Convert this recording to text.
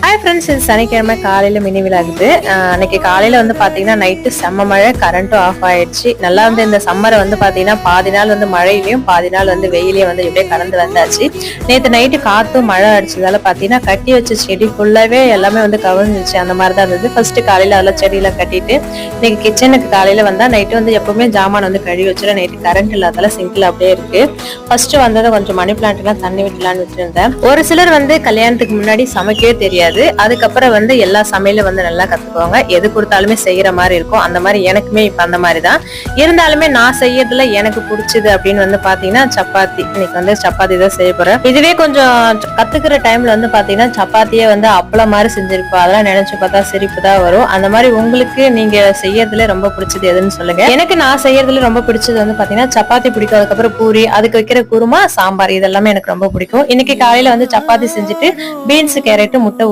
Hi friends, இது சனிக்கிழமை காலையில மினி விழாகுது. அன்னைக்கு காலையில வந்து பாத்தீங்கன்னா நைட்டு செம்ம மழை, கரண்ட்டும் ஆஃப் ஆயிடுச்சு. நல்லா வந்து இந்த சம்மரை வந்து பாத்தீங்கன்னா பாதி நாள் வந்து மழையிலையும் பாதி நாள் வந்து வெயிலையும் வந்து எப்படியே கடந்து வந்தாச்சு. நேற்று நைட்டு காத்தும் மழை அடிச்சதால பாத்தீங்கன்னா கட்டி வச்ச செடி ஃபுல்லாவே எல்லாமே வந்து கவிழ்ந்துச்சு. அந்த மாதிரி தான் இருந்தது. ஃபர்ஸ்ட் காலையில அதெல்லாம் செடியெல்லாம் கட்டிட்டு இன்னைக்கு கிச்சனுக்கு காலையில வந்தா நைட்டு வந்து எப்பவுமே ஜாமான் வந்து கழுவி வச்சுட்டு நைட்டு கரண்ட் இல்லாதால சிங்கிள் அப்படியே இருக்கு. ஃபர்ஸ்ட் வந்ததை கொஞ்சம் மணி பிளான்ட் எல்லாம் தண்ணி விட்டுலான்னு வச்சிருந்தேன். ஒரு சிலர் வந்து கல்யாணத்துக்கு முன்னாடி சமைக்கவே தெரியாது, அதுக்கப்புறம் வந்து எல்லா சமையலும் வந்து நல்லா கத்துக்குவாங்க. எது கொடுத்தாலுமே செய்யற மாதிரி இருக்கும். அந்த மாதிரி எனக்குமே இப்ப அந்த மாதிரி தான் இருந்தாலுமே நான் செய்யறதுல எனக்கு பிடிச்சது அப்படின்னு வந்து பாத்தீங்கன்னா சப்பாத்தி. இன்னைக்கு வந்து சப்பாத்தி தான் செய்ய போறேன். இதுவே கொஞ்சம் கத்துக்கிற டைம்ல வந்து பாத்தீங்கன்னா சப்பாத்தியே வந்து அப்பளம் மாதிரி செஞ்சிருப்போம். அதெல்லாம் நினைச்சு பார்த்தா சிரிப்பு தான் வரும். அந்த மாதிரி உங்களுக்கு நீங்க செய்யறதுல ரொம்ப பிடிச்சது எதுன்னு சொல்லுங்க. எனக்கு நான் செய்யறதுல ரொம்ப பிடிச்சது வந்து பாத்தீங்கன்னா சப்பாத்தி பிடிக்கும். அதுக்கப்புறம் பூரி, அதுக்கு வைக்கிற குருமா, சாம்பார் இதெல்லாமே எனக்கு ரொம்ப பிடிக்கும். இன்னைக்கு காலையில வந்து சப்பாத்தி செஞ்சுட்டு பீன்ஸ் கேரட் முட்டை